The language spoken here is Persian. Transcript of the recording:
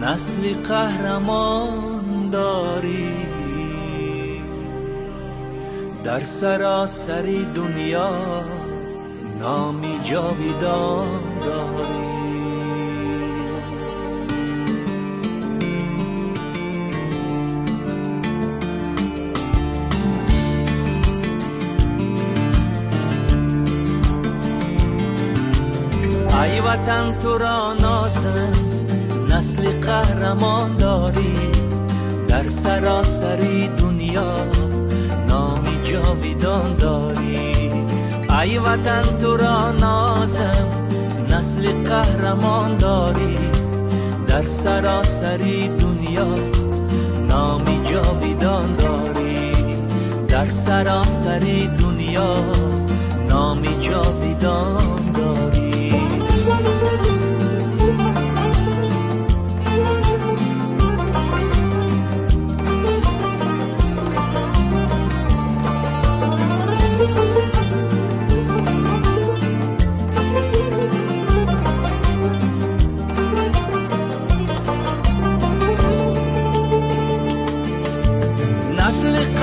نسلی قهرمان داری، در سراسری دنیا نامی جاویدان داری. ای وطن تو را نازم، نسل قهرمان داری، در سراسری دنیا نامی جاویدان داری. ای وطن تو را نازم، نسل قهرمان داری، در سراسری دنیا نامی جاویدان داری، در سراسری دنیا نامی جاویدان داری. نسل